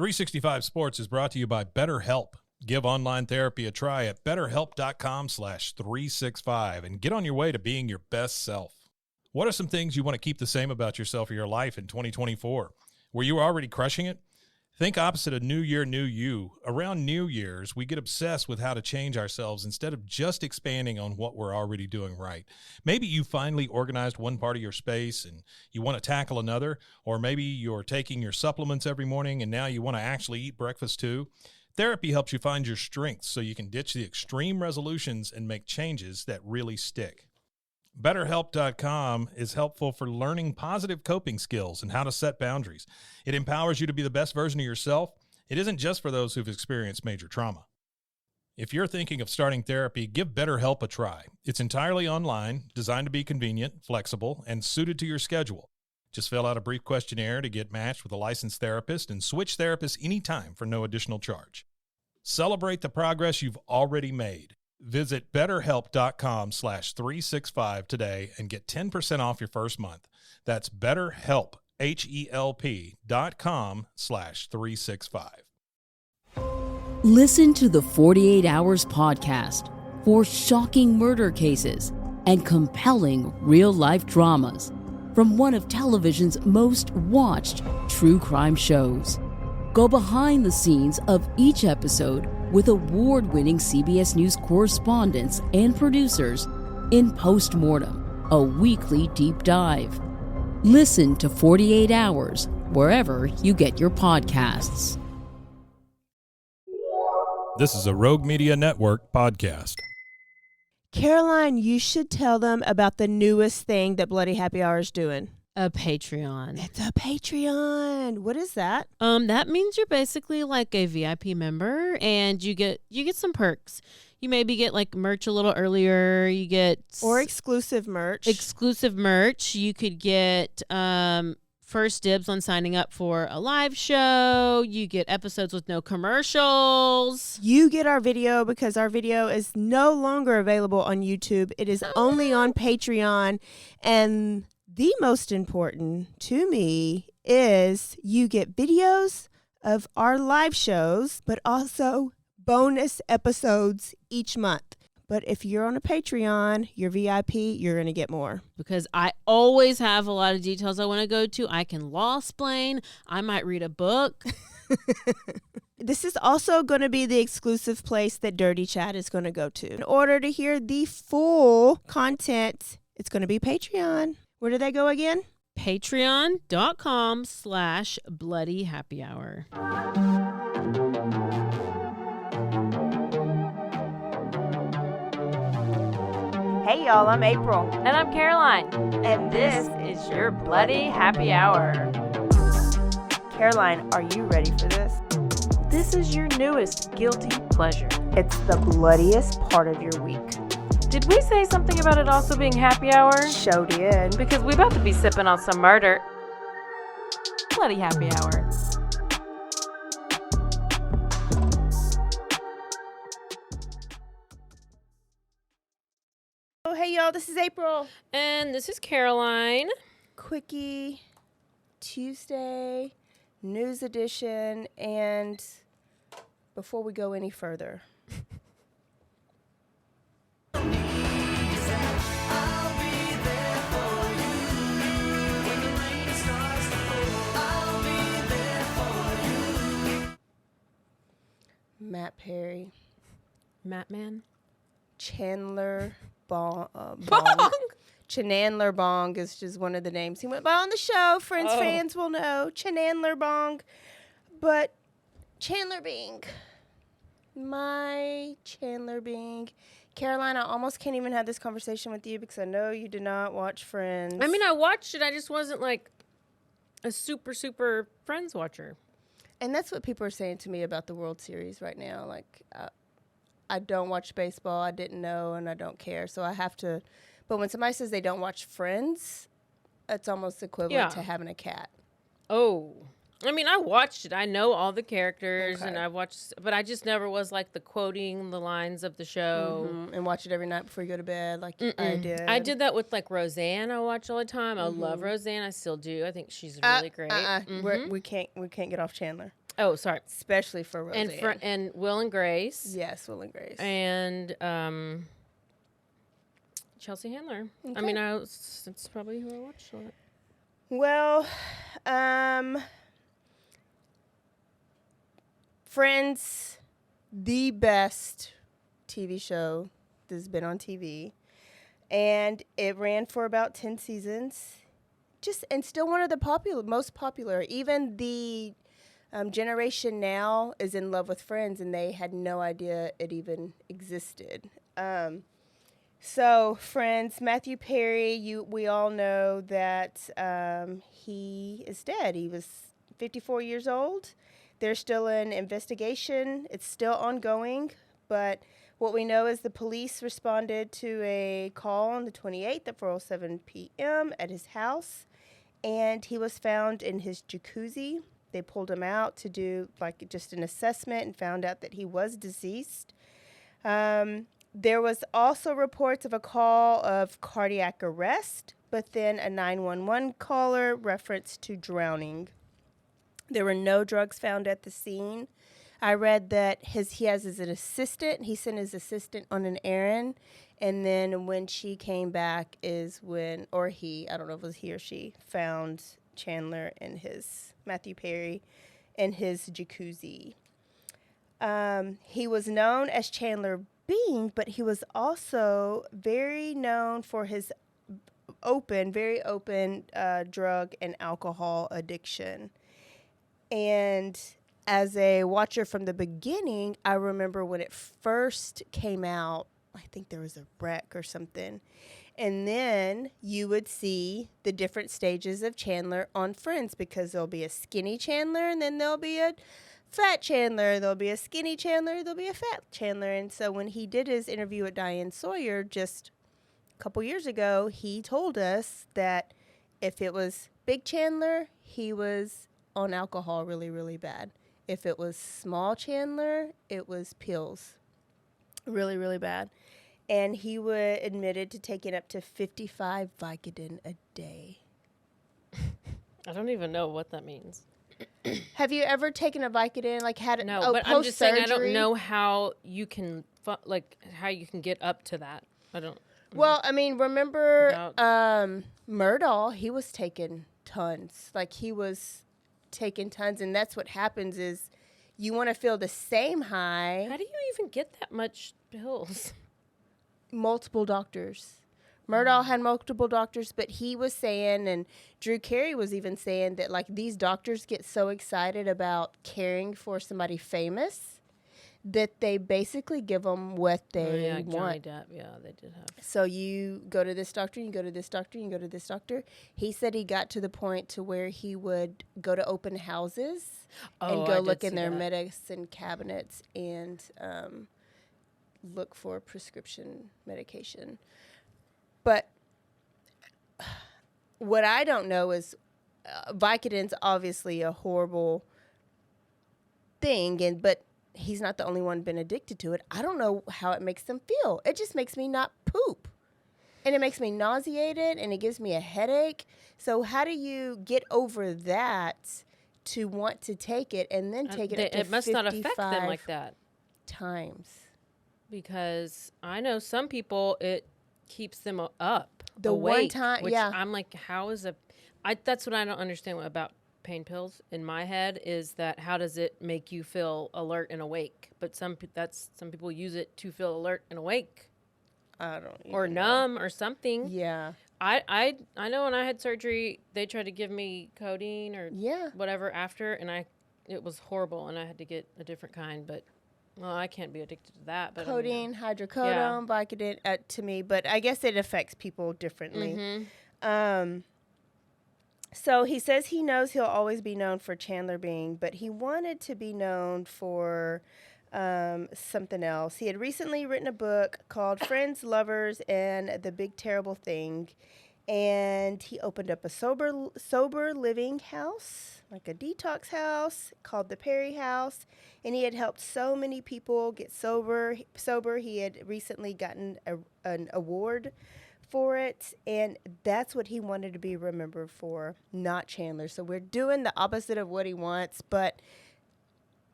365 Sports is brought to you by BetterHelp. Give online therapy a try at betterhelp.com/365 and get on your way to being your best self. What are some things you want to keep the same about yourself or your life in 2024? Were you already crushing it? Think opposite of New Year, New You. Around New Year's, we get obsessed with how to change ourselves instead of just expanding on what we're already doing right. Maybe you finally organized one part of your space and you want to tackle another, or maybe you're taking your supplements every morning and now you want to actually eat breakfast too. Therapy helps you find your strengths so you can ditch the extreme resolutions and make changes that really stick. BetterHelp.com is helpful for learning positive coping skills and how to set boundaries. It empowers you to be the best version of yourself. It isn't just for those who've experienced major trauma. If you're thinking of starting therapy, give BetterHelp a try. It's entirely online, designed to be convenient, flexible, and suited to your schedule. Just fill out a brief questionnaire to get matched with a licensed therapist and switch therapists anytime for no additional charge. Celebrate the progress you've already made. Visit betterhelp.com/365 today and get 10% off your first month. That's BetterHelp, HELP.com/365. Listen to the 48 Hours podcast for shocking murder cases and compelling real-life dramas from one of television's most watched true crime shows. Go behind the scenes of each episode with award-winning CBS News correspondents and producers in Postmortem, a weekly deep dive. Listen to 48 Hours wherever you get your podcasts. This is a Rogue Media Network podcast. Caroline, you should tell them about the newest thing that Bloody Happy Hour is doing. A Patreon. It's a Patreon. What is that? That means you're basically like a VIP member, and you get some perks. You maybe get like merch a little earlier. You get exclusive merch. Exclusive merch. You could get first dibs on signing up for a live show. You get episodes with no commercials. You get our video because our video is no longer available on YouTube. It is only on Patreon, and the most important to me is you get videos of our live shows, but also bonus episodes each month. But if you're on a Patreon, you're VIP, you're going to get more. Because I always have a lot of details I want to go to. I can law-splain. I might read a book. This is also going to be the exclusive place that Dirty Chat is going to go to. In order to hear the full content, it's going to be Patreon. Where do they go again? Patreon.com/BloodyHappyHour. Hey y'all, I'm April. And I'm Caroline. And this is your Bloody Happy Hour. Caroline, are you ready for this? This is your newest guilty pleasure. It's the bloodiest part of your week. Did we say something about it also being happy hour? Show did. Because we about to be sipping on some murder. Bloody Happy Hour. Oh, hey y'all, this is April. And this is Caroline. Quickie, Tuesday, news edition, and before we go any further, Matt Perry, Mattman, Chandler Bong. Chandler Bong is just one of the names he went by on the show. Fans will know Chandler Bong, but Chandler Bing, my Chandler Bing. Caroline, I almost can't even have this conversation with you because I know you did not watch Friends. I mean, I watched it. I just wasn't like a super Friends watcher. And that's what people are saying to me about the World Series right now. Like, I don't watch baseball. I didn't know, and I don't care. So I have to. But when somebody says they don't watch Friends, it's almost equivalent to having a cat. Oh. I mean, I watched it. I know all the characters, Okay. and I watched, but I just never was like the quoting the lines of the show. Mm-hmm. And watch it every night before you go to bed like I did. I did that with like Roseanne. I watch all the time. I love Roseanne. I still do. I think she's really great. We can't get off Chandler. Oh, sorry. especially for Roseanne. And Will and Grace. Yes, Will and Grace. And Chelsea Handler. Okay. I mean, it's probably who I watched on it. Well, Friends, the best TV show that's been on TV. And it ran for about 10 seasons. And still one of the most popular. Even the generation now is in love with Friends, and they had no idea it even existed. So Friends, Matthew Perry, we all know that he is dead. He was 54 years old. There's still an investigation. It's still ongoing, but what we know is the police responded to a call on the 28th at 4:07 p.m. at his house, and he was found in his jacuzzi. They pulled him out to do just an assessment and found out that he was deceased. There was also reports of a call of cardiac arrest, but then a 911 caller referenced to drowning. There were no drugs found at the scene. I read that he has an assistant. He sent his assistant on an errand, and then when she came back is when, or he, I don't know if it was he or she, found Chandler and Matthew Perry in his jacuzzi. He was known as Chandler Bing, but he was also very known for his very open drug and alcohol addiction. And as a watcher from the beginning, I remember when it first came out, I think there was a wreck or something. And then you would see the different stages of Chandler on Friends, because there'll be a skinny Chandler, and then there'll be a fat Chandler, there'll be a skinny Chandler, there'll be a fat Chandler. And so when he did his interview with Diane Sawyer just a couple years ago, he told us that if it was big Chandler, he was on alcohol really, really bad. If it was small Chandler, it was pills. Really, really bad. And he admitted to taking up to 55 Vicodin a day. I don't even know what that means. Have you ever taken a Vicodin? No, but I'm just saying I don't know how you can how you can get up to that. I don't. Well, I mean, remember Murdahl? He was taking tons. He was taking tons, and that's what happens is you want to feel the same high. How do you even get that much pills? Multiple doctors. Murdahl had multiple doctors, but he was saying, and Drew Carey was even saying that these doctors get so excited about caring for somebody famous that they basically give them what they want. Johnny Depp, they did have. So you go to this doctor, you go to this doctor, you go to this doctor. He said he got to the point to where he would go to open houses and go look in their medicine cabinets and look for prescription medication. But what I don't know is Vicodin's obviously a horrible thing, but he's not the only one been addicted to it. I don't know how it makes them feel. It just makes me not poop. And it makes me nauseated, and it gives me a headache. So how do you get over that to want to take it and then take it up to 55 it must not affect them like that. Times. Because I know some people, it keeps them up. The awake, one time, which yeah. I'm like, how is that's what I don't understand about pain pills in my head is that how does it make you feel alert and awake? But some people use it to feel alert and awake. I don't even or numb or something. Yeah. I know when I had surgery, they tried to give me codeine or whatever after, and it was horrible, and I had to get a different kind. But well, I can't be addicted to that. But codeine, hydrocodone, Vicodin to me, but I guess it affects people differently. Mm-hmm. So he says he knows he'll always be known for Chandler Bing, but he wanted to be known for something else. He had recently written a book called Friends, Lovers, and the Big Terrible Thing, and he opened up a sober living house, like a detox house called the Perry House, and he had helped so many people get sober. He had recently gotten an award for it, and that's what he wanted to be remembered for, not Chandler. So we're doing the opposite of what he wants, but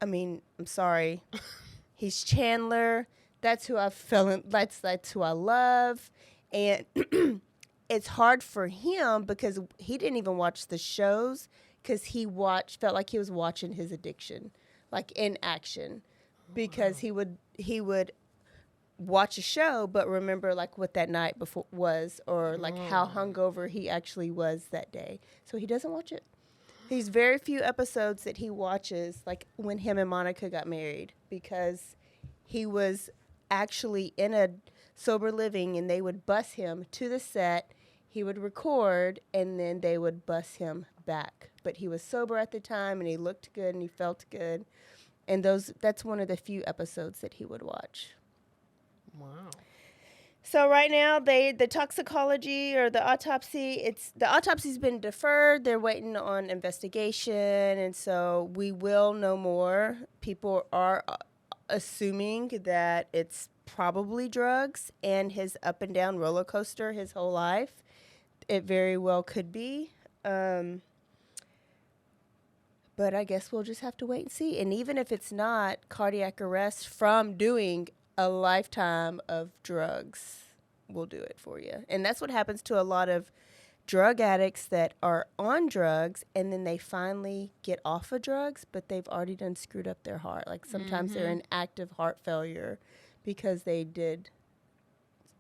I mean, I'm sorry. He's Chandler. That's who I that's who I love. And it's hard for him because he didn't even watch the shows because felt like he was watching his addiction, like in action, because he would watch a show but remember like what that night before was, or like how hungover he actually was that day. So he doesn't watch it. There's very few episodes that he watches, like when him and Monica got married, because he was actually in a sober living and they would bus him to the set. He would record and then they would bus him back. But he was sober at the time and he looked good and he felt good. And that's one of the few episodes that he would watch. Wow. So right now, the toxicology or the autopsy's been deferred. They're waiting on investigation, and so we will know more. People are assuming that it's probably drugs and his up and down roller coaster his whole life. It very well could be. But I guess we'll just have to wait and see. And even if it's not cardiac arrest from doing a lifetime of drugs, will do it for you. And that's what happens to a lot of drug addicts that are on drugs and then they finally get off of drugs, but they've already done screwed up their heart. Like sometimes they're in active heart failure because they did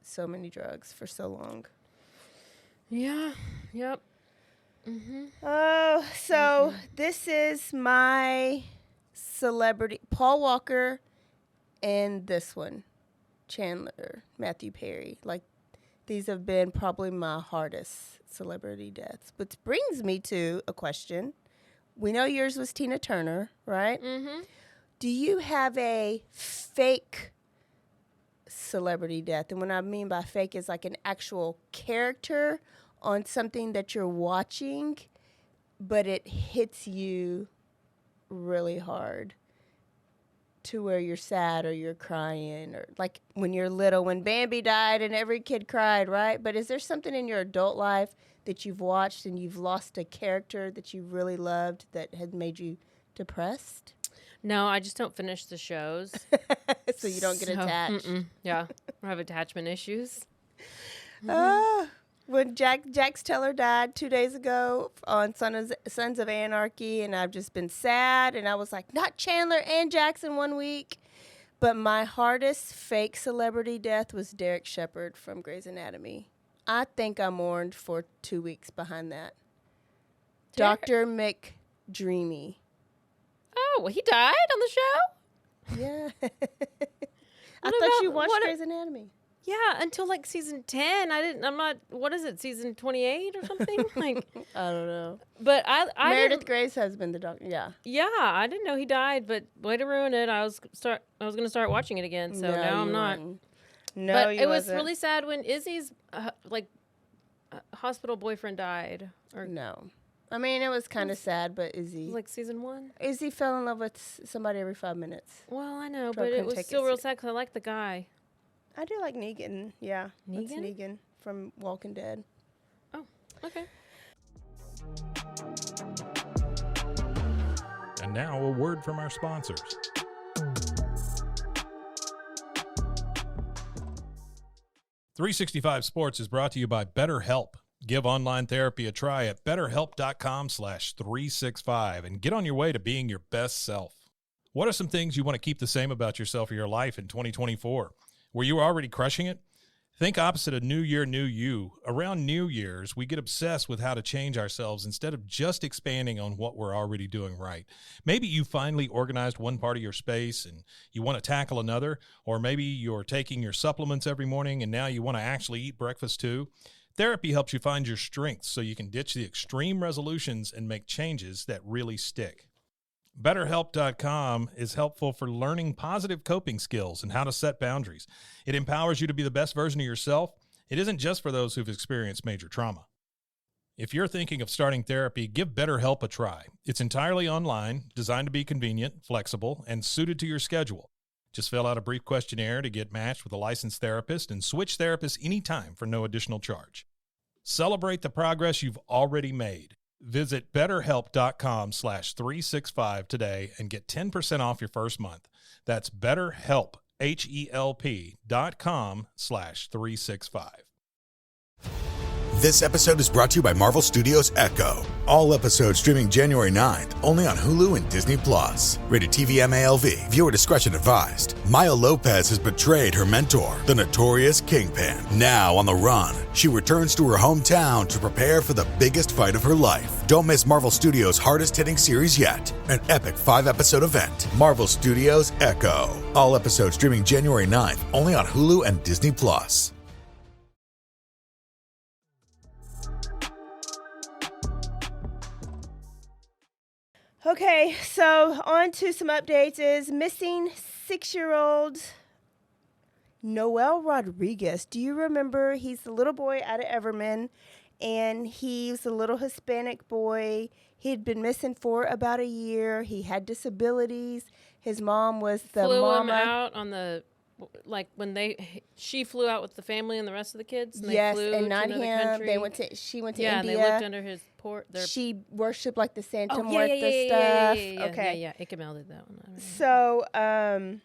so many drugs for so long. Yeah. Yep. Mm-hmm. Oh, so this is my celebrity, Paul Walker. And this one, Chandler, Matthew Perry. Like, these have been probably my hardest celebrity deaths. Which brings me to a question. We know yours was Tina Turner, right? Mm-hmm. Do you have a fake celebrity death? And what I mean by fake is like an actual character on something that you're watching, but it hits you really hard, to where you're sad or you're crying, or like when you're little, when Bambi died and every kid cried, right? But is there something in your adult life that you've watched and you've lost a character that you really loved that had made you depressed? No, I just don't finish the shows. So you don't get attached. Yeah, I have attachment issues. When Jax Teller died 2 days ago on Sons of Anarchy, and I've just been sad, and I was like, not Chandler and Jax in 1 week. But my hardest fake celebrity death was Derek Shepherd from Grey's Anatomy. I think I mourned for 2 weeks behind that. Dr. McDreamy. Oh, well, he died on the show? Yeah. I thought you watched Grey's Anatomy. Yeah, until like season 10. What is it, season 28 or something? Like, I don't know. But I Meredith Grey's husband, the doctor. Yeah. Yeah, I didn't know he died, but way to ruin it. I was going to start watching it again, so now I'm not. No, but you it was wasn't. really sad when Izzy's hospital boyfriend died. Or No. I mean, it was kind of sad, but Izzy. It was like season 1? Izzy fell in love with somebody every 5 minutes. Well, I know, Drug but it couldn't was take still it real sad because I like the guy. I do like Negan. Yeah. That's Negan? Negan from Walking Dead. Oh, okay. And now a word from our sponsors. .365 Sports is brought to you by BetterHelp. Give online therapy a try at betterhelp.com/365 and get on your way to being your best self. What are some things you want to keep the same about yourself or your life in 2024? Were you already crushing it? Think opposite of New Year, New You. Around New Year's, we get obsessed with how to change ourselves instead of just expanding on what we're already doing right. Maybe you finally organized one part of your space and you want to tackle another, or maybe you're taking your supplements every morning and now you want to actually eat breakfast too. Therapy helps you find your strengths so you can ditch the extreme resolutions and make changes that really stick. BetterHelp.com is helpful for learning positive coping skills and how to set boundaries. It empowers you to be the best version of yourself. It isn't just for those who've experienced major trauma. If you're thinking of starting therapy, give BetterHelp a try. It's entirely online, designed to be convenient, flexible, and suited to your schedule. Just fill out a brief questionnaire to get matched with a licensed therapist and switch therapists anytime for no additional charge. Celebrate the progress you've already made. Visit betterhelp.com/365 today and get 10% off your first month. That's BetterHelp, HELP.com/365. This episode is brought to you by Marvel Studios Echo. All episodes streaming January 9th, only on Hulu and Disney+. Rated TV MALV. Viewer discretion advised. Maya Lopez has betrayed her mentor, the notorious Kingpin. Now on the run, she returns to her hometown to prepare for the biggest fight of her life. Don't miss Marvel Studios' hardest-hitting series yet. An epic 5-episode event. Marvel Studios Echo. All episodes streaming January 9th, only on Hulu and Disney+. Okay, so on to some updates is missing 6-year-old Noel Rodriguez. Do you remember? He's the little boy out of Everman, and he's a little Hispanic boy. He had been missing for about a year. He had disabilities. His mom was the Flew mama. him out on the, like when she flew out with the family and the rest of the kids. And Yes, they flew and to not another him. country. She went to yeah, India. and they lived under his port. She worshipped like the Santa yeah, Muerta yeah, stuff. yeah, Okay. Yeah. Ikamel did that one. I remember.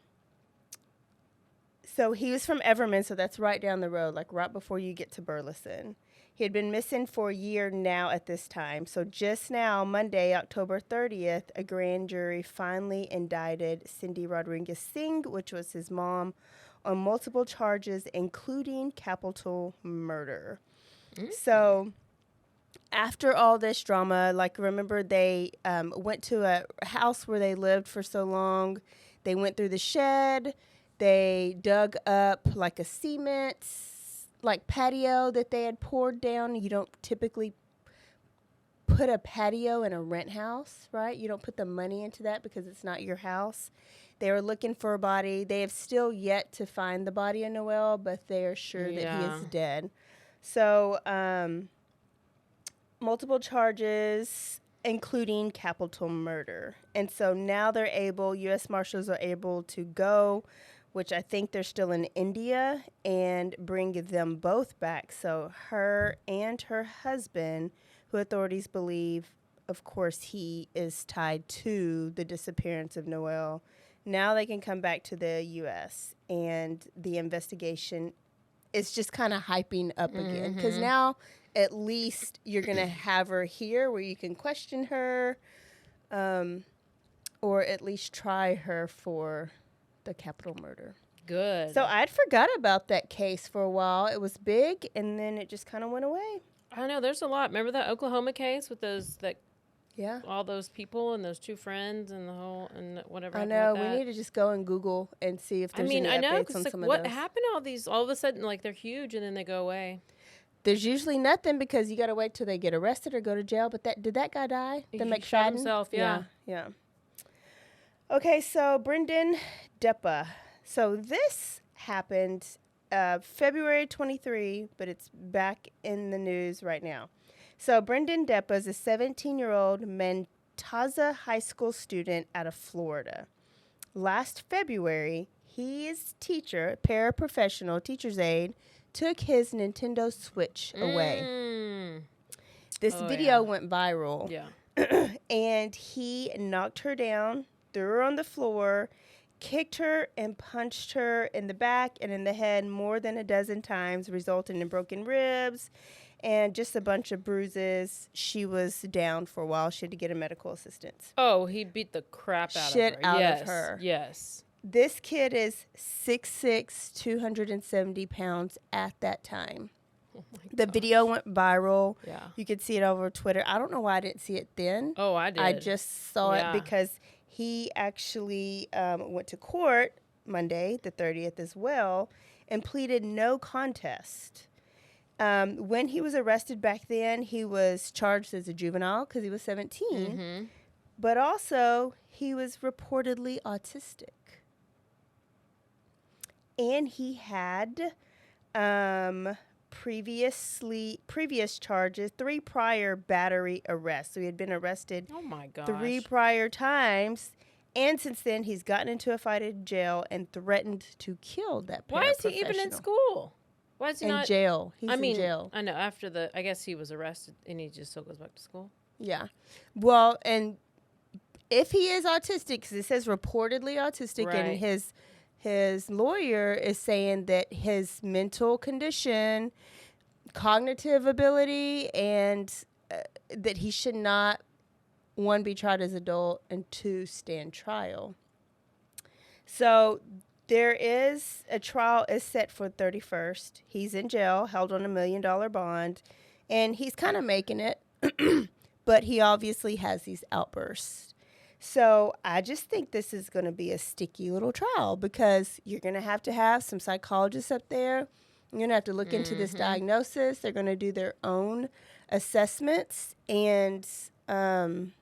So he was from Everman, so that's right down the road, like right before you get to Burleson. He had been missing for a year now at this time. So just now, Monday, October 30th, a grand jury finally indicted Cindy Rodriguez Singh, which was his mom, on multiple charges, including capital murder. Mm-hmm. So after all this drama, like remember they went to a house where they lived for so long. They went through the shed. They dug up like a cement like patio that they had poured down. You don't typically put a patio in a rent house, right? You don't put the money into that because it's not your house. They were looking for a body. They have still yet to find the body of Noel, but they are sure that he is dead. So, multiple charges, including capital murder. And so now U.S. Marshals are able to go, which I think they're still in India, and bring them both back. So her and her husband, who authorities believe, of course, he is tied to the disappearance of Noel. Now they can come back to the U.S., and the investigation is just kind of hyping up again. Because now at least you're going to have her here where you can question her, or at least try her for the capital murder. Good. So I'd forgot about that case for a while. It was big, and then it just kind of went away. I know there's a lot. Remember that Oklahoma case with all those people and those two friends and the whole and whatever. I know we need to just go and Google and see if there's any updates on some of those. What happened to all these? All of a sudden, like they're huge and then they go away. There's usually nothing because you got to wait till they get arrested or go to jail. But did that guy die? The McFadden? Shot himself. Yeah. Okay, so Brendan Deppa. So this happened February 23, but it's back in the news right now. So Brendan Deppa is a 17-year-old Mantaza High School student out of Florida. Last February, his teacher, paraprofessional, teacher's aide, took his Nintendo Switch away. This video went viral. Yeah. And he knocked her down, threw her on the floor, kicked her and punched her in the back and in the head more than a dozen times, resulting in broken ribs and just a bunch of bruises. She was down for a while. She had to get a medical assistance. Oh, he beat the crap out Shit of her. out Yes, of her. Yes. This kid is 6'6", 270 pounds at that time. Oh the video went viral. Yeah. You could see it over Twitter. I don't know why I didn't see it then. Oh, I did. I just saw it because he actually went to court Monday, the 30th as well, and pleaded no contest. When he was arrested back then, he was charged as a juvenile because he was 17, but also he was reportedly autistic. And he had previous charges, 3 prior battery arrests. So he had been arrested 3 prior times. And since then, he's gotten into a fight in jail and threatened to kill that paraprofessional. Why is he even in school? Why is he in not jail? He's in jail. I know. I guess he was arrested and he just still goes back to school. Yeah. Well, and if he is autistic, because it says reportedly autistic, Right. and his lawyer is saying that his mental condition, cognitive ability, and that he should not, one, be tried as adult, and two, stand trial. So there is a trial is set for 31st. He's in jail, held on $1 million bond, and he's kind of making it, but he obviously has these outbursts. So I just think this is going to be a sticky little trial because you're going to have some psychologists up there. You're going to have to look into this diagnosis. They're going to do their own assessments. And, in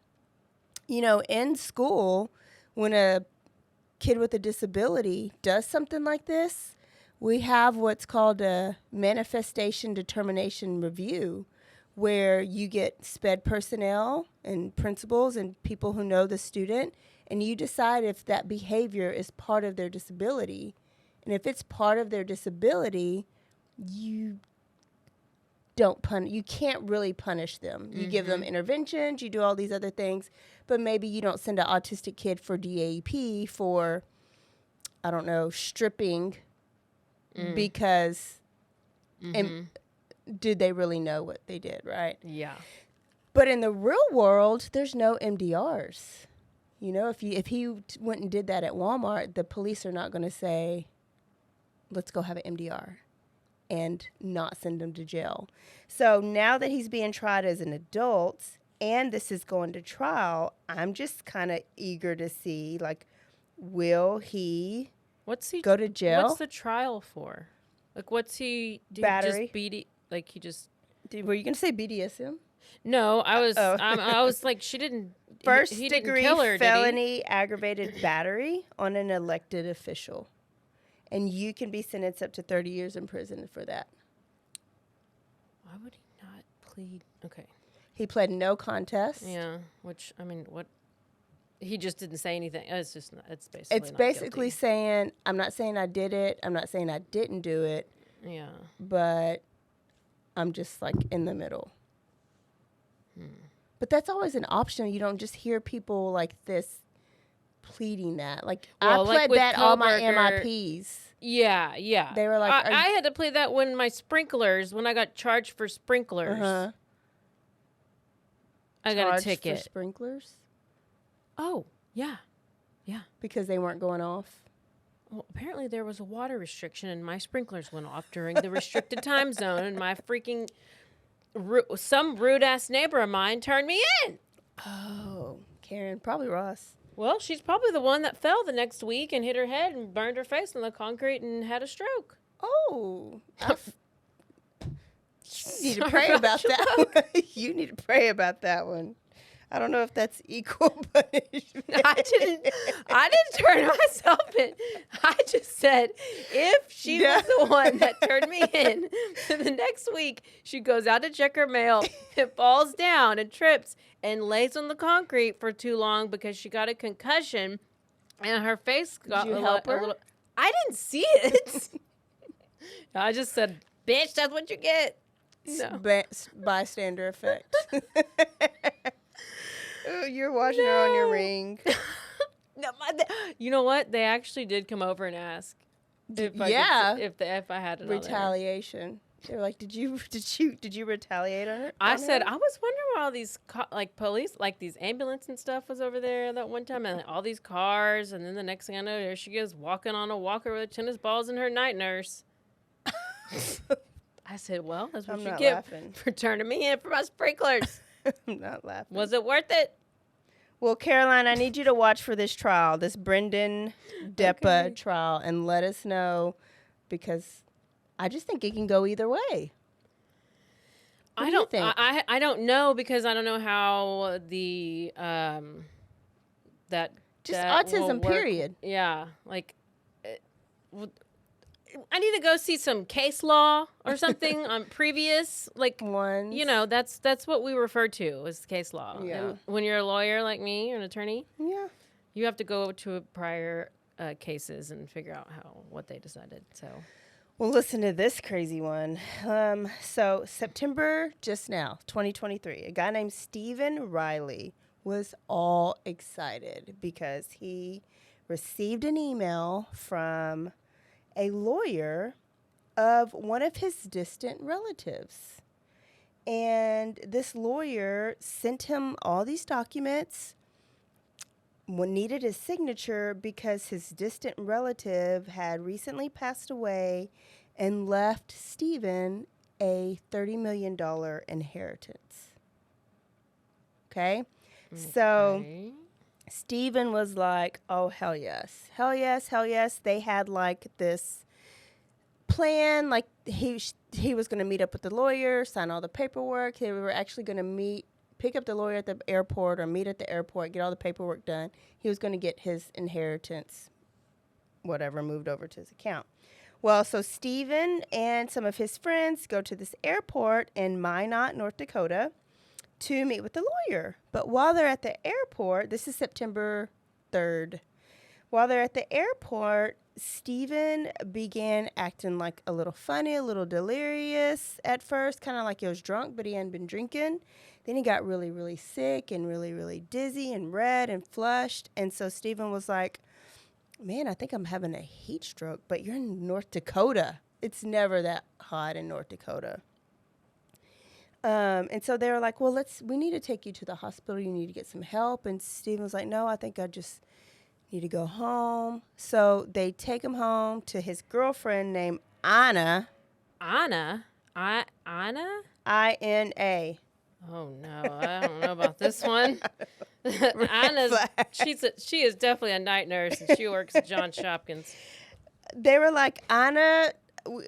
school, when a kid with a disability does something like this, we have what's called a manifestation determination review, where you get SPED personnel and principals and people who know the student, and you decide if that behavior is part of their disability. And if it's part of their disability, you can't really punish them. You give them interventions, you do all these other things, but maybe you don't send an autistic kid for DAEP for, I don't know, stripping because did they really know what they did, right? Yeah. But in the real world, there's no MDRs. If he went and did that at Walmart, the police are not going to say, let's go have an MDR and not send him to jail. So now that he's being tried as an adult and this is going to trial, I'm just kind of eager to see, will he go to jail? What's the trial for? What's he do? Battery. Just Were you going to say BDSM? No, I was. I was like, she didn't. First he degree didn't kill her, felony aggravated battery on an elected official. And you can be sentenced up to 30 years in prison for that. Why would he not plead? Okay. He pled no contest. Yeah, which, what? He just didn't say anything. It's just, it's basically It's not basically guilty. saying, I'm not saying I did it. I'm not saying I didn't do it. Yeah. But I'm just in the middle. But that's always an option. You don't just hear people like this pleading that. I pled that all my MIPs. Yeah, yeah. They were like, I had to play that when I got charged for sprinklers. I got a ticket. For sprinklers? Oh, yeah. Yeah. Because they weren't going off? Well, apparently there was a water restriction and my sprinklers went off during the restricted time zone, and my freaking some rude-ass neighbor of mine turned me in. Oh, Karen, probably Ross. Well, she's probably the one that fell the next week and hit her head and burned her face on the concrete and had a stroke. Oh. You need to pray about that one. You need to pray about that one. I don't know if that's equal punishment. I didn't turn myself in. I just said if she was the one that turned me in, the next week she goes out to check her mail and falls down and trips and lays on the concrete for too long because she got a concussion and her face got Did you help her? a little. I didn't see it. I just said, bitch, that's what you get. No. Bystander effect. Oh, you're watching her on your ring. No, you know what? They actually did come over and ask if I had it. Retaliation. They were like, "Did you retaliate on her?" I said, I was wondering why all these police, these ambulance and stuff, was over there that one time, and all these cars, and then the next thing I know, there she goes walking on a walker with tennis balls and her night nurse. I said, "Well, that's what you get for turning me in for my sprinklers." I'm not laughing. Was it worth it? Well, Caroline, I need you to watch for this trial, this Brendan Deppa trial, and let us know, because I just think it can go either way. What do you think? I don't know, because I don't know how the that just that autism period. Yeah, I need to go see some case law or something on previous ones. That's what we refer to as case law. Yeah. And when you're a lawyer like me or an attorney, yeah, you have to go to prior cases and figure out what they decided. So, Well, listen to this crazy one. So September just now, 2023, a guy named Stephen Riley was all excited because he received an email from a lawyer of one of his distant relatives. And this lawyer sent him all these documents, needed his signature because his distant relative had recently passed away and left Stephen a $30 million inheritance. Okay? So Stephen was like, oh, hell yes. Hell yes, hell yes. They had like this plan, like he was going to meet up with the lawyer, sign all the paperwork. They were actually going to pick up the lawyer at the airport or meet at the airport, get all the paperwork done. He was going to get his inheritance, whatever, moved over to his account. Well, so Stephen and some of his friends go to this airport in Minot, North Dakota, to meet with the lawyer. But while they're at the airport, this is September 3rd, while they're at the airport, Stephen began acting like a little funny, a little delirious at first, kind of like he was drunk, but he hadn't been drinking. Then he got really, really sick and really, really dizzy and red and flushed. And so Stephen was like, man, I think I'm having a heat stroke, but you're in North Dakota. It's never that hot in North Dakota. And so they were like, well, we need to take you to the hospital. You need to get some help. And Stephen was like, no, I think I just need to go home. So they take him home to his girlfriend named Anna. Anna? Anna? I-N-A. Oh, no. I don't know about this one. Anna's, she is definitely a night nurse, and she works at John Shopkins. They were like, Anna,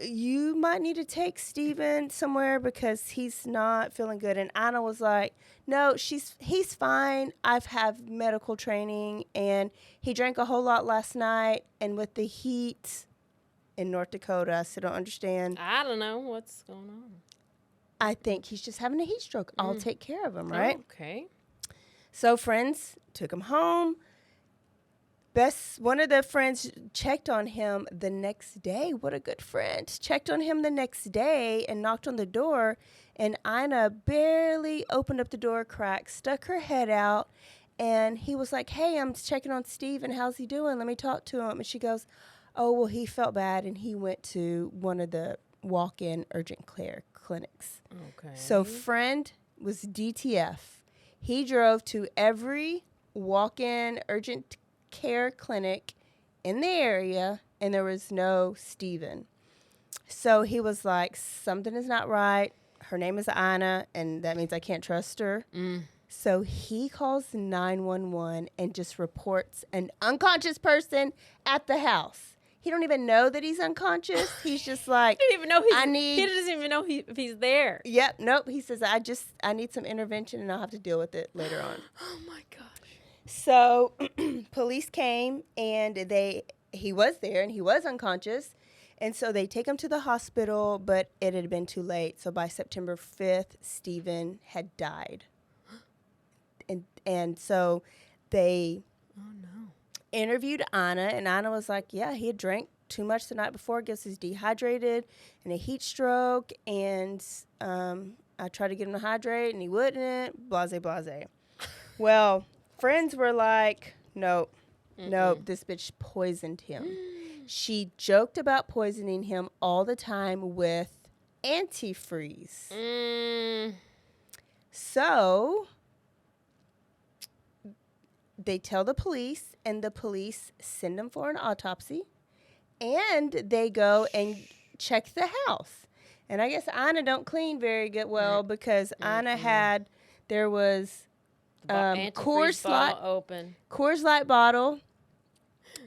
you might need to take Stephen somewhere because he's not feeling good. And Anna was like, no, he's fine. I've had medical training, and he drank a whole lot last night. And with the heat in North Dakota, I still don't understand. I don't know what's going on. I think he's just having a heat stroke. I'll take care of him, right? Okay. So friends took him home. One of the friends checked on him the next day. What a good friend. Checked on him the next day and knocked on the door. And Ina barely opened up the door crack, stuck her head out. And he was like, hey, I'm checking on Stephen. How's he doing? Let me talk to him. And she goes, oh, well, he felt bad. And he went to one of the walk-in urgent care clinics. Okay. So friend was DTF. He drove to every walk-in urgent care clinic in the area, and there was no Stephen. So he was like, something is not right. Her name is Anna, and that means I can't trust her. So he calls 911 and just reports an unconscious person at the house. He don't even know that he's unconscious. He's just like, he doesn't even know he doesn't even know if he's there. Yep, nope. He says, I need some intervention, and I'll have to deal with it later on. Oh my gosh. So police came, and he was there, and he was unconscious. And so they take him to the hospital, but it had been too late. So by September 5th, Stephen had died. And so they interviewed Anna, and Anna was like, yeah, he had drank too much the night before, guess he's dehydrated and a heat stroke, and I tried to get him to hydrate, and he wouldn't, blase. Well, friends were like, nope, this bitch poisoned him. She joked about poisoning him all the time with antifreeze. So they tell the police, and the police send them for an autopsy, and they go and check the house. And I guess Anna don't clean very good because Anna there was Coors Light bottle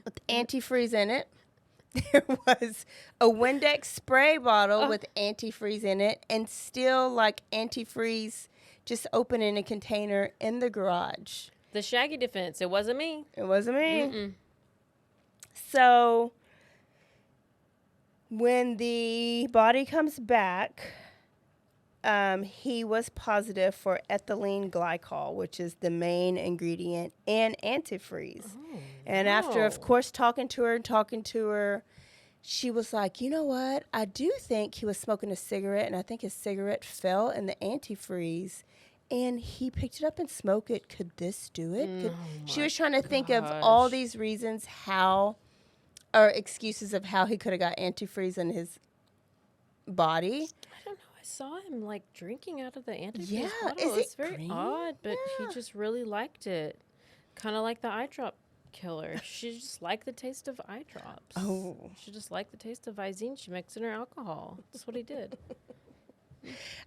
with antifreeze in it. There was a Windex spray bottle with antifreeze in it, and still like antifreeze just open in a container in the garage. The Shaggy defense. It wasn't me. It wasn't me. So when the body comes back, he was positive for ethylene glycol, which is the main ingredient in antifreeze. And after, of course, talking to her, she was like, you know what? I do think he was smoking a cigarette, and I think his cigarette fell in the antifreeze, and he picked it up and smoked it. Could this do it? She was trying to think of all these reasons or excuses of how he could have got antifreeze in his body. I don't know. I saw him like drinking out of the antifreeze Yeah, bottle. is it It's very green? odd, but he just really liked it. Kind of like the eye drop killer. She just liked the taste of eye drops. Oh. She just liked the taste of Visine. She mixed in her alcohol. That's what he did.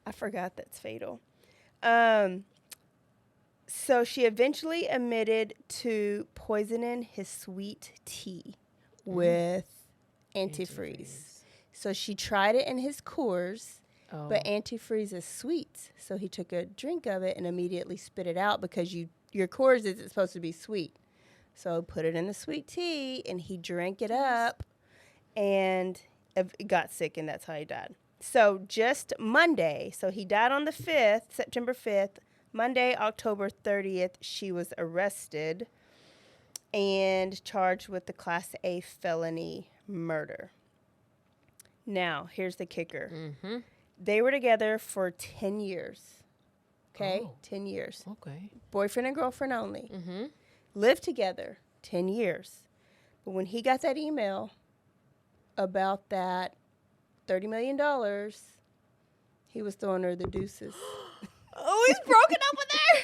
I forgot that's fatal. So she eventually admitted to poisoning his sweet tea with antifreeze. So she tried it in his Coors, but antifreeze is sweet. So he took a drink of it and immediately spit it out because your Coors isn't supposed to be sweet. So put it in the sweet tea, and he drank it up and got sick, and that's how he died. So just Monday, so he died on the 5th, September 5th. Monday, October 30th, she was arrested and charged with the Class A felony murder. Now, here's the kicker. Mm-hmm. They were together for 10 years. Okay? 10 years. Okay. Boyfriend and girlfriend only. Mm-hmm. Lived together 10 years. But when he got that email about that $30 million, he was throwing her the deuces. Oh, he's broken up with her.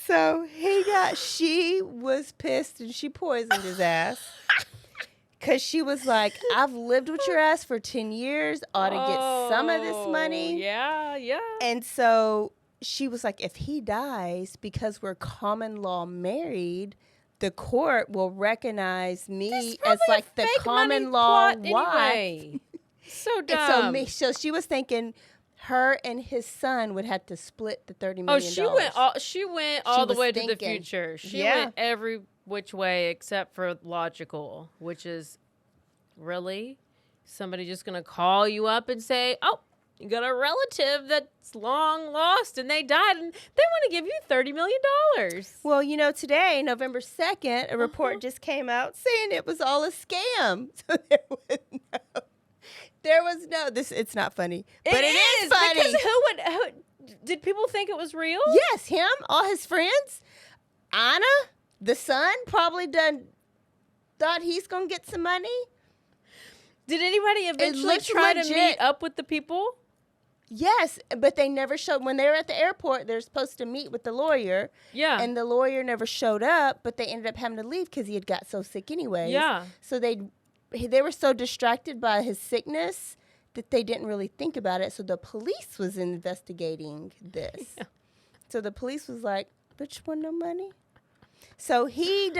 So she was pissed, and she poisoned his ass. Because she was like, I've lived with your ass for 10 years. Ought to get some of this money. Yeah. And so she was like, if he dies, because we're common law married, the court will recognize me as like the common law wife. Anyway. So dumb. And so she was thinking her and his son would have to split the $30 million. She went all the way to the future. She went every which way except for logical, which is really somebody just going to call you up and say, oh, you got a relative that's long lost and they died and they want to give you $30 million. Well, today, November 2nd, a report just came out saying it was all a scam. So it's not funny, but it is funny. Because who did people think it was real? Yes, him, all his friends. Anna, the son, probably thought he's going to get some money. Did anybody eventually try to meet up with the people? Yes, but they never showed. When they were at the airport, they're supposed to meet with the lawyer. Yeah. And the lawyer never showed up, but they ended up having to leave because he had got so sick anyway. Yeah. So they were so distracted by his sickness that they didn't really think about it. So the police was investigating this. Yeah. So the police was like, but you want no money? So he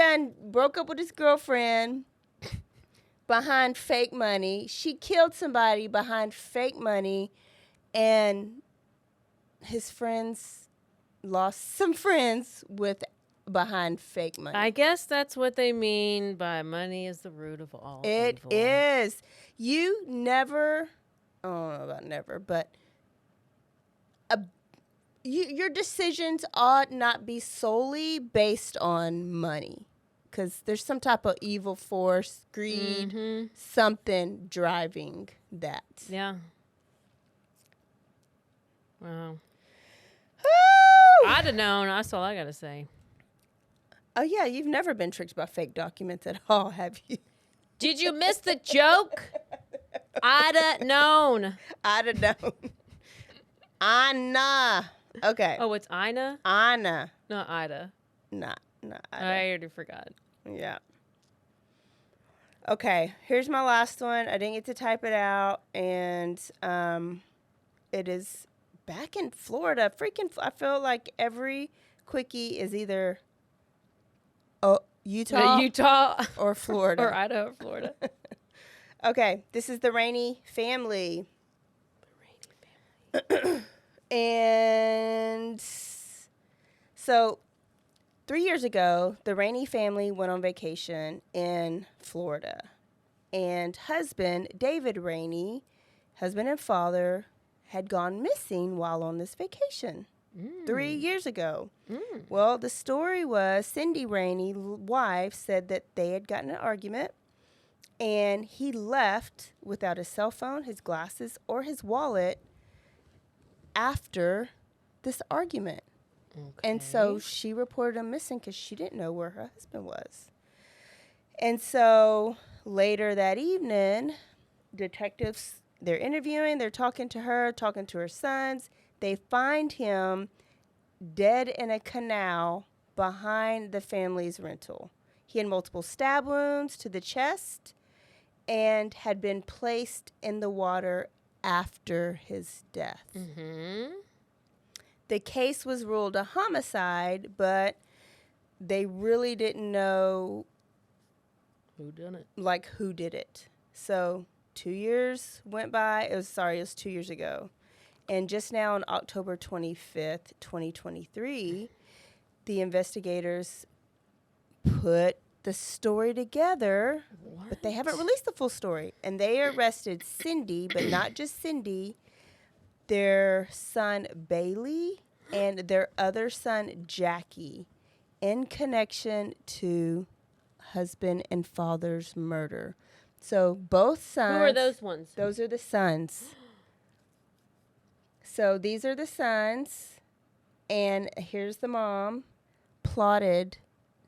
broke up with his girlfriend behind fake money. She killed somebody behind fake money. And his friends lost some friends behind fake money. I guess that's what they mean by money is the root of all evil. It is. You never, I don't know about never, but your decisions ought not be solely based on money. Because there's some type of evil force, greed, something driving that. Yeah. Wow. I'd have known. That's all I got to say. Oh, yeah. You've never been tricked by fake documents at all, have you? Did you miss the joke? I'd have known. I'd have known. Anna. Okay. Oh, it's Ina? Anna. Not Ida. Not Ida. I already forgot. Yeah. Okay. Here's my last one. I didn't get to type it out. And it is back in Florida. I feel like every quickie is either Utah or Florida. Or Idaho, Florida. Okay. This is the Rainey family. And so 3 years ago, the Rainey family went on vacation in Florida. And husband, David Rainey, husband and father, had gone missing while on this vacation 3 years ago. Well, the story was Cindy Rainey, wife, said that they had gotten in an argument And he left without his cell phone, his glasses, or his wallet after this argument. Okay. And so she reported him missing because she didn't know where her husband was. And so later that evening, detectives, they're interviewing, they're talking to her sons. They find him dead in a canal behind the family's rental. He had multiple stab wounds to the chest and had been placed in the water after his death. Mm-hmm. The case was ruled a homicide, but they really didn't know Who done it? who did it. So 2 years went by. It was 2 years ago. And just now on October 25th, 2023, the investigators put the story together, but they haven't released the full story. And they arrested Cindy, but not just Cindy, their son Bailey and their other son Jackie in connection to husband and father's murder. So both sons. Who are those ones? Those are the sons. So these are the sons, and here's the mom, plotted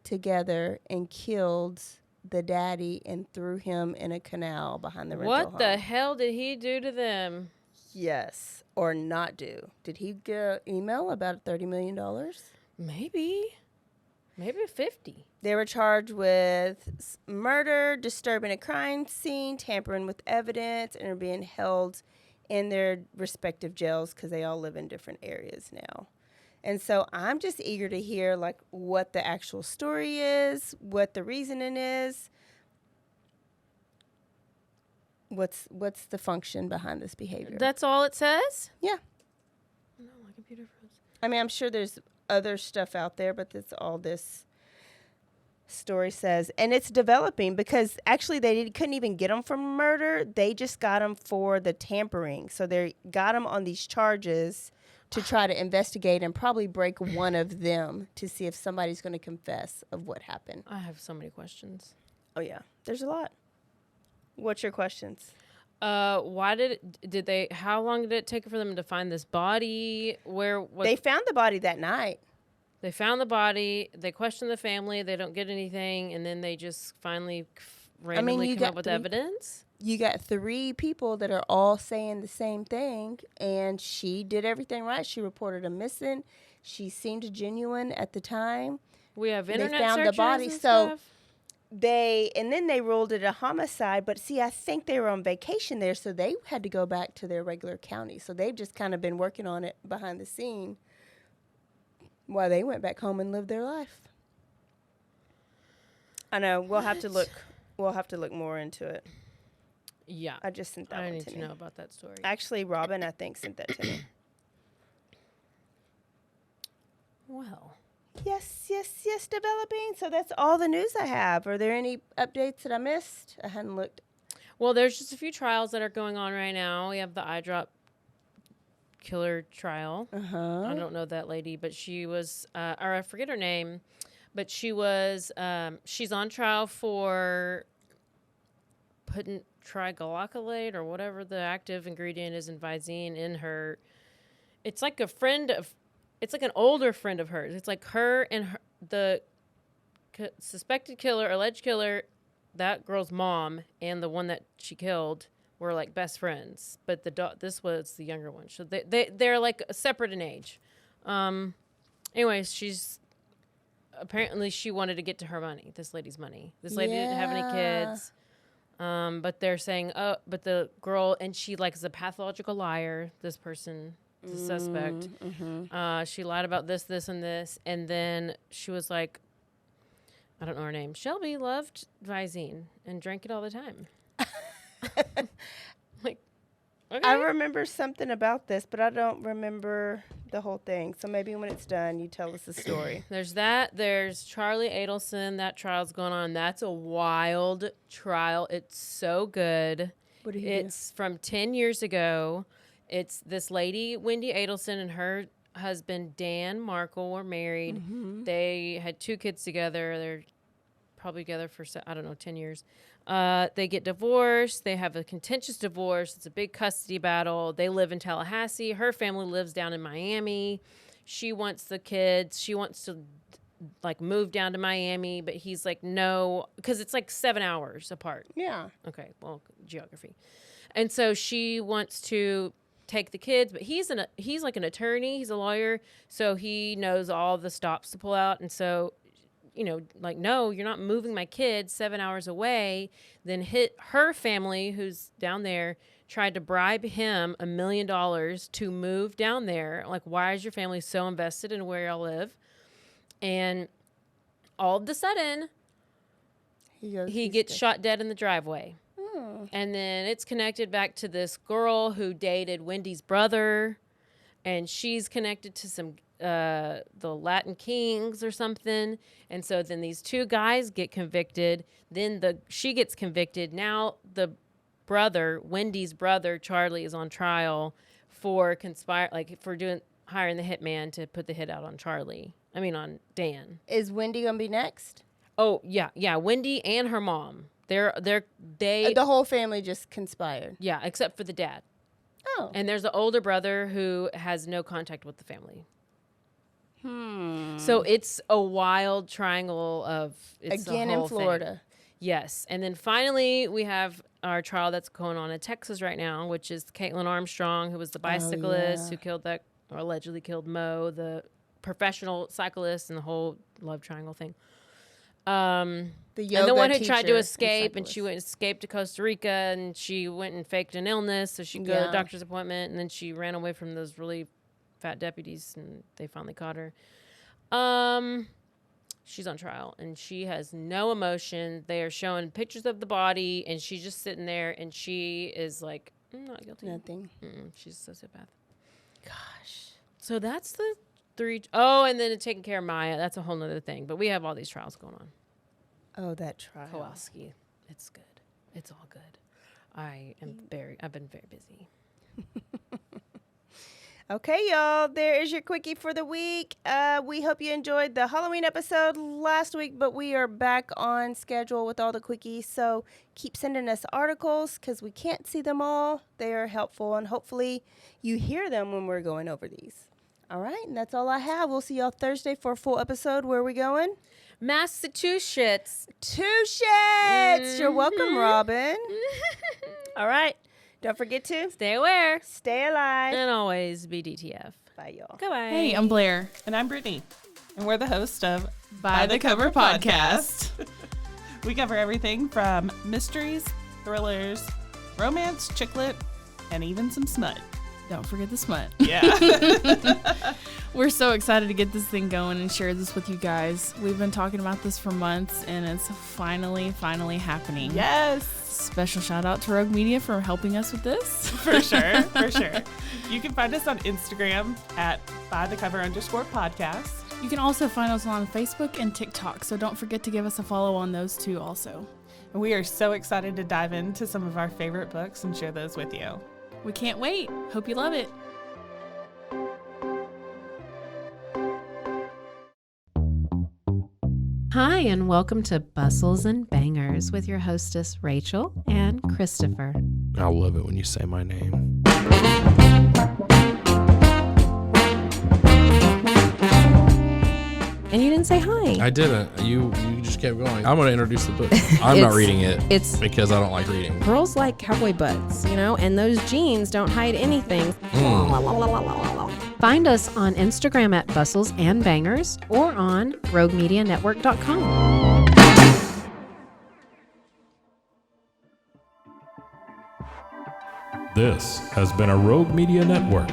together and killed the daddy and threw him in a canal behind the rental home. What the hell did he do to them? Yes, or not do. Did he get an email about $30 million? Maybe 50. They were charged with murder, disturbing a crime scene, tampering with evidence, and are being held in their respective jails because they all live in different areas now. And so I'm just eager to hear what the actual story is, what the reasoning is, what's the function behind this behavior. That's all it says? Yeah. No, my computer froze. I mean, I'm sure there's other stuff out there, but that's all this story says. And it's developing because actually couldn't even get him for murder. They just got him for the tampering. So they got him on these charges to try to investigate and probably break one of them to see if somebody's going to confess of what happened. I have so many questions. Oh, yeah. There's a lot. What's your questions? Why did they, how long did it take for them to find this body? They found the body that night. They found the body, they questioned the family, they don't get anything, and then they just finally randomly come up with evidence? You got 3 people that are all saying the same thing, and she did everything right. She reported him missing. She seemed genuine at the time. We have internet They found searches the body, and so stuff. then they ruled it a homicide. But see, I think they were on vacation there, so they had to go back to their regular county. So they've just kind of been working on it behind the scene while they went back home and lived their life. I know. We'll have to look. We'll have to look more into it. Yeah. I just sent that I one need to to me. know about that story. Actually, Robin, I think, sent that to me. Well. Yes, developing. So that's all the news I have. Are there any updates that I missed? I hadn't looked. Well, there's just a few trials that are going on right now. We have the eye drop killer trial. I don't know that lady, but she was, or I forget her name, but she was, she's on trial for putting triglycolate or whatever the active ingredient is in Visine in her. It's like it's like an older friend of hers. It's like her and the suspected killer, alleged killer, that girl's mom, and the one that she killed were like best friends. But this was the younger one. So they're like separate in age. Anyways, apparently she wanted to get to her money, this lady's money. This lady didn't have any kids. But they're saying, but the girl, and she is a pathological liar, this person, the suspect. She lied about this, and this. And then she was like, I don't know her name. Shelby loved Visine and drank it all the time. Okay. I remember something about this, but I don't remember the whole thing. So maybe when it's done, you tell us the story. There's that. There's Charlie Adelson. That trial's going on. That's a wild trial. It's so good. What did he It's from 10 years ago. It's this lady, Wendy Adelson, and her husband, Dan Markle, were married. They had 2 kids together. They're probably together for, 10 years. They get divorced. They have a contentious divorce. It's a big custody battle. They live in Tallahassee. Her family lives down in Miami. She wants the kids. She wants to like move down to Miami, but he's like, no, because it's like 7 hours apart. Yeah. Okay, well, geography. And so she wants to take the kids, but he's like an attorney. He's a lawyer, so he knows all the stops to pull out. And so, like, no, you're not moving my kids 7 hours away. Then her family, who's down there, tried to bribe him $1 million to move down there. Like, why is your family so invested in where y'all live? And all of a sudden, he gets shot dead in the driveway. And then it's connected back to this girl who dated Wendy's brother, and she's connected to some the Latin Kings or something. And so then these two guys get convicted. Then she gets convicted. Now the brother, Wendy's brother, Charlie, is on trial for hiring the hitman to put the hit out on on Dan. Is Wendy gonna be next? Oh yeah, Wendy and her mom. The whole family just conspired. Yeah, except for the dad. Oh. And there's the older brother who has no contact with the family. So it's a wild triangle of again in Florida. Thing. Yes. And then finally we have our trial that's going on in Texas right now, which is Caitlin Armstrong, who was the bicyclist who allegedly killed Mo, the professional cyclist, and the whole love triangle thing. And the one who tried to escape, and she escaped to Costa Rica, and she went and faked an illness so she could go to a doctor's appointment, and then she ran away from those really fat deputies, and they finally caught her. She's on trial, and she has no emotion. They are showing pictures of the body, and she's just sitting there, and she is like, I'm not guilty. Nothing. She's a sociopath. Gosh. So that's the 3. Oh, and then taking care of Maya. That's a whole nother thing. But we have all these trials going on. Oh, that trial. Kowalski. It's good. It's all good. I've been very busy. Okay, y'all. There is your quickie for the week. We hope you enjoyed the Halloween episode last week, but we are back on schedule with all the quickies. So keep sending us articles because we can't see them all. They are helpful, and hopefully you hear them when we're going over these. All right, and that's all I have. We'll see y'all Thursday for a full episode. Where are we going? Massachusetts. You're welcome, Robin. All right. Don't forget to stay aware, stay alive, and always be DTF. Bye, y'all. Goodbye. Hey, I'm Blair. And I'm Brittany. And we're the host of By the Cover Podcast. We cover everything from mysteries, thrillers, romance, chick lit, and even some smut. Don't forget the smut. Yeah. We're so excited to get this thing going and share this with you guys. We've been talking about this for months, and it's finally happening. Yes. Special shout out to Rogue Media for helping us with this. For sure. You can find us on Instagram at @bythecover_podcast. You can also find us on Facebook and TikTok, so don't forget to give us a follow on those two also. And we are so excited to dive into some of our favorite books and share those with you. We can't wait. Hope you love it. Hi, and welcome to Bustles and Bangers with your hostess, Rachel and Christopher. I love it when you say my name. And you didn't say hi. I didn't. You just kept going. I'm going to introduce the book. I'm not reading it. It's because I don't like reading. Girls like cowboy butts, and those jeans don't hide anything. Find us on Instagram at Bustles and Bangers or on RogueMediaNetwork.com. This has been a Rogue Media Network